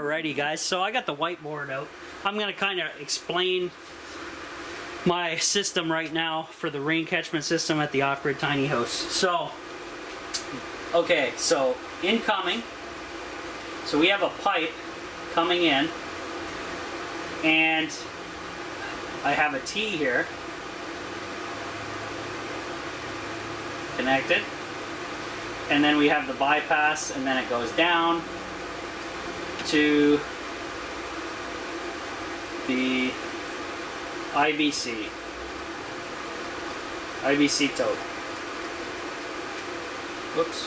Alrighty guys, so I got the whiteboard out. I'm going to kind of explain my system right now for the rain catchment system at the off-grid tiny house. So, okay, so incoming, so we have a pipe coming in, and I have a T here connected, and then we have the bypass, and then it goes down to the IBC tote. Whoops.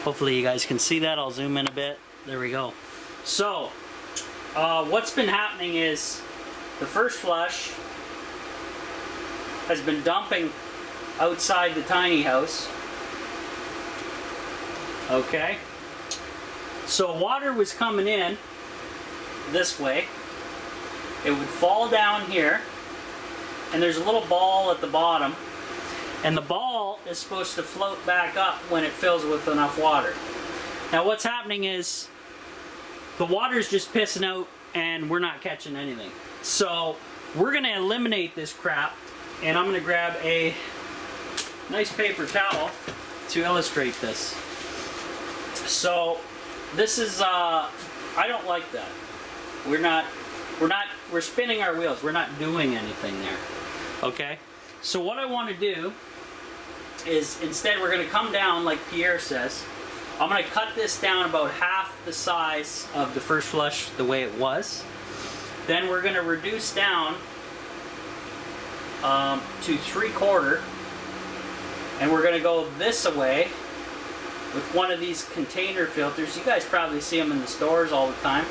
Hopefully you guys can see that. I'll zoom in a bit. There we go. So, what's been happening is the first flush has been dumping outside the tiny house. Okay. So water was coming in this way. It would fall down here, and there's a little ball at the bottom, and the ball is supposed to float back up when it fills with enough water. Now what's happening is the water's just pissing out and we're not catching anything. So we're going to eliminate this crap, and I'm going to grab a nice paper towel to illustrate this. So this is, I don't like that. We're spinning our wheels. We're not doing anything there. Okay? So what I want to do is, instead we're going to come down like Pierre says. I'm going to cut this down about half the size of the first flush the way it was. Then we're going to reduce down to 3/4, and we're going to go this away with one of these container filters. You guys probably see them in the stores all the time.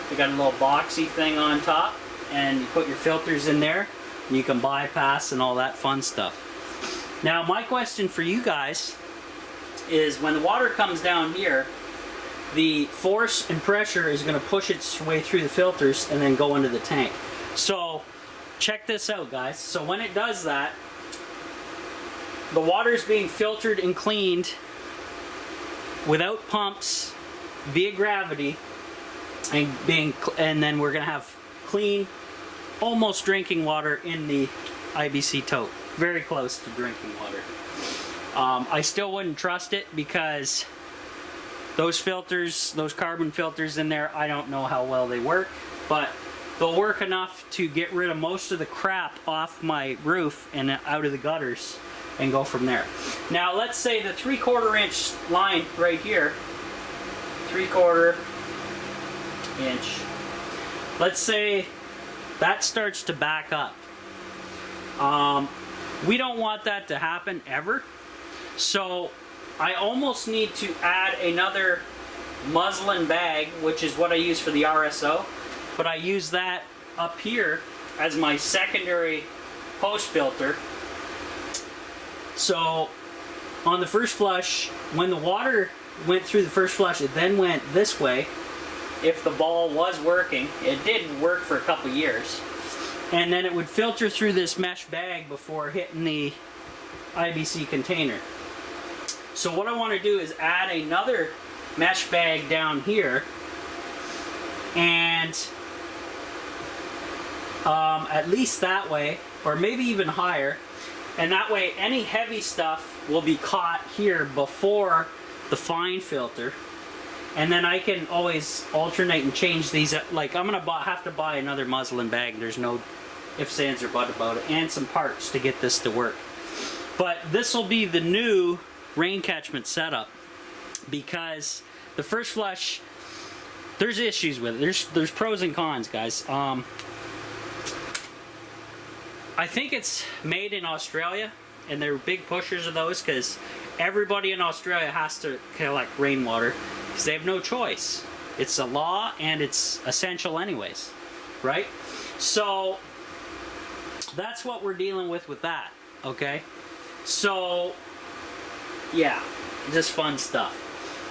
They got a little boxy thing on top, and you put your filters in there, and you can bypass and all that fun stuff. Now my question for you guys is, when the water comes down here, the force and pressure is going to push its way through the filters and then go into the tank. So check this out guys. So when it does that, the water is being filtered and cleaned without pumps, via gravity, and then we're going to have clean, almost drinking water in the IBC tote. Very close to drinking water. I still wouldn't trust it because those filters, those carbon filters in there, I don't know how well they work, but they'll work enough to get rid of most of the crap off my roof and out of the gutters and go from there. Now let's say the 3/4 inch line right here, 3/4 inch, let's say that starts to back up. We don't want that to happen ever, so I almost need to add another muslin bag, which is what I use for the RSO, but I use that up here as my secondary post filter. So on the first flush, when the water went through the first flush, it then went this way. If the ball was working, it did work for a couple years, and then it would filter through this mesh bag before hitting the IBC container. So what I want to do is add another mesh bag down here, and at least that way, or maybe even higher, and that way any heavy stuff will be caught here before the fine filter. And then I can always alternate and change these. Like, I'm gonna have to buy another muslin bag. There's no ifs, ands, or buts about it, and some parts to get this to work. But this will be the new rain catchment setup, because the first flush, there's issues with it. There's pros and cons, guys. I think it's made in Australia, and they're big pushers of those because everybody in Australia has to collect rainwater because they have no choice. It's a law and it's essential anyways, right? So that's what we're dealing with that, okay? So yeah, just fun stuff.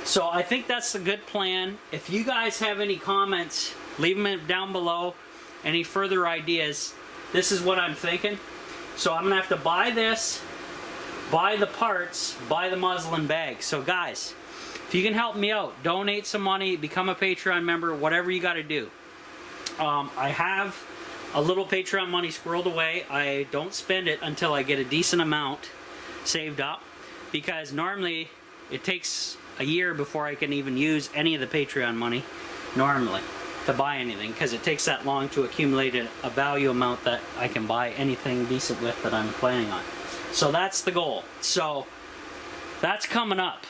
So I think that's a good plan. If you guys have any comments, leave them down below. Any further ideas? This is what I'm thinking. So I'm gonna have to buy this, buy the parts, buy the muslin bag. So guys, if you can help me out, donate some money, become a Patreon member, whatever you got to do. I have a little Patreon money squirreled away. I don't spend it until I get a decent amount saved up, because normally it takes a year before I can even use any of the Patreon money normally to buy anything, because it takes that long to accumulate a value amount that I can buy anything decent with that I'm planning on. So that's the goal. So that's coming up.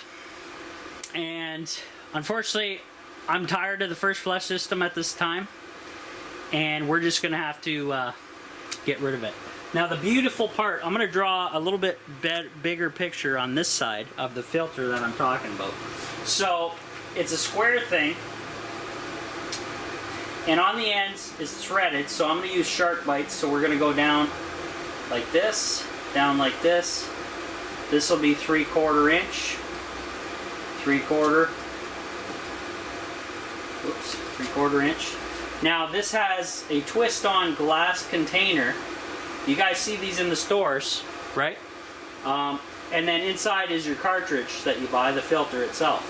And unfortunately, I'm tired of the First Flush system at this time, and we're just gonna have to get rid of it. Now the beautiful part, I'm gonna draw a little bit bigger picture on this side of the filter that I'm talking about. So it's a square thing, and on the ends is threaded, so I'm gonna use SharkBites. So we're gonna go down like this, down like this. This will be 3/4 inch, 3/4, oops, 3/4 inch. Now this has a twist-on glass container. You guys see these in the stores, right? And then inside is your cartridge that you buy, the filter itself.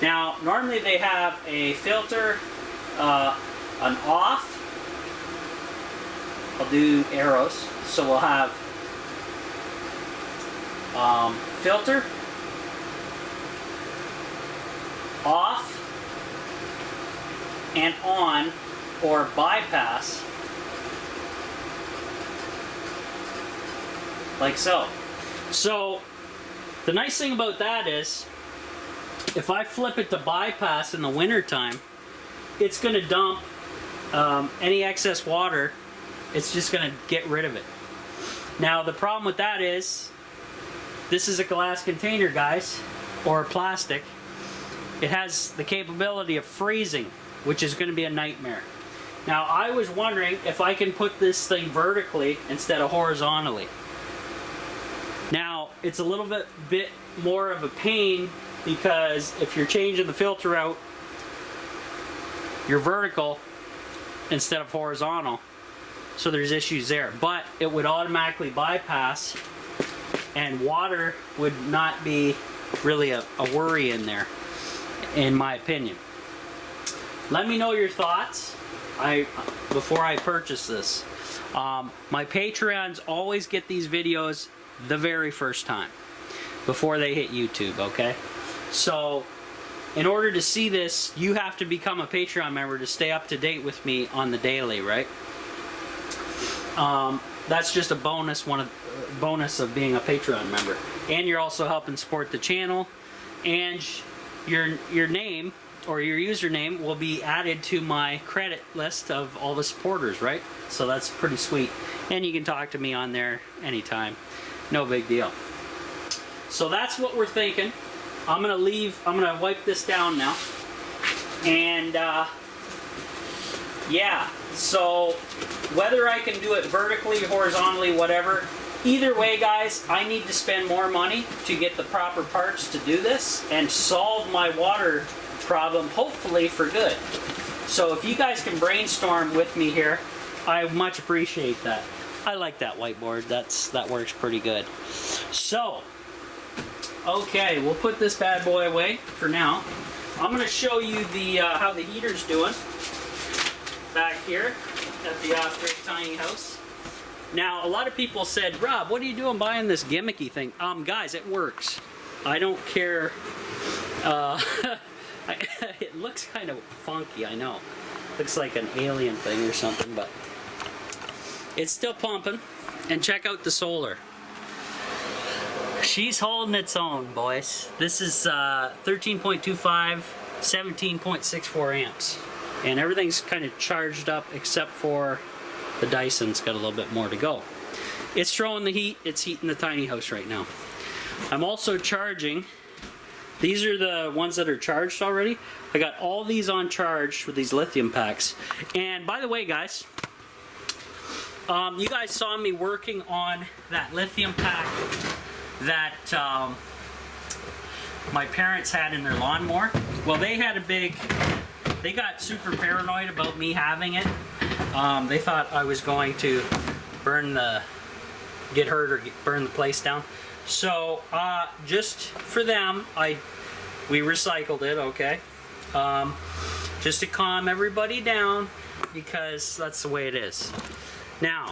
Now, normally they have a filter, an off. I'll do arrows. So we'll have filter, off, and on, or bypass, like so. So the nice thing about that is, if I flip it to bypass in the winter time, it's going to dump any excess water. It's just going to get rid of it. Now the problem with that is, this is a glass container, guys, or plastic. It has the capability of freezing, which is going to be a nightmare. Now I was wondering if I can put this thing vertically instead of horizontally. Now it's a little bit more of a pain, because if you're changing the filter out, you're vertical instead of horizontal, so there's issues there. But it would automatically bypass, and water would not be really a worry in there, in my opinion. Let me know your thoughts before I purchase this. My Patreons always get these videos the very first time before they hit YouTube, okay? So in order to see this, you have to become a Patreon member to stay up to date with me on the daily, right? That's just a bonus, bonus of being a Patreon member. And you're also helping support the channel, and your name or your username will be added to my credit list of all the supporters, right? So that's pretty sweet. And you can talk to me on there anytime. No big deal. So that's what we're thinking. I'm gonna wipe this down now. And yeah, so whether I can do it vertically, horizontally, whatever, either way, guys, I need to spend more money to get the proper parts to do this and solve my water problem, hopefully for good. So if you guys can brainstorm with me here, I much appreciate that. I like that whiteboard. That works pretty good. So, okay, we'll put this bad boy away for now. I'm going to show you the how the heater's doing back here at the Off-Grid Tiny House. Now, a lot of people said, Rob, what are you doing buying this gimmicky thing? Guys, it works. I don't care. It looks kind of funky, I know. Looks like an alien thing or something, but it's still pumping. And check out the solar. She's holding its own, boys. This is 13.25, 17.64 amps. And everything's kind of charged up except for the Dyson's got a little bit more to go. It's throwing the heat. It's heating the tiny house right now. I'm also charging. These are the ones that are charged already. I got all these on charge with these lithium packs. And by the way, guys, you guys saw me working on that lithium pack that my parents had in their lawnmower. Well, they got super paranoid about me having it. They thought I was going to get hurt or burn the place down. So just for them, I We recycled it, okay? Just to calm everybody down, because that's the way it is. Now,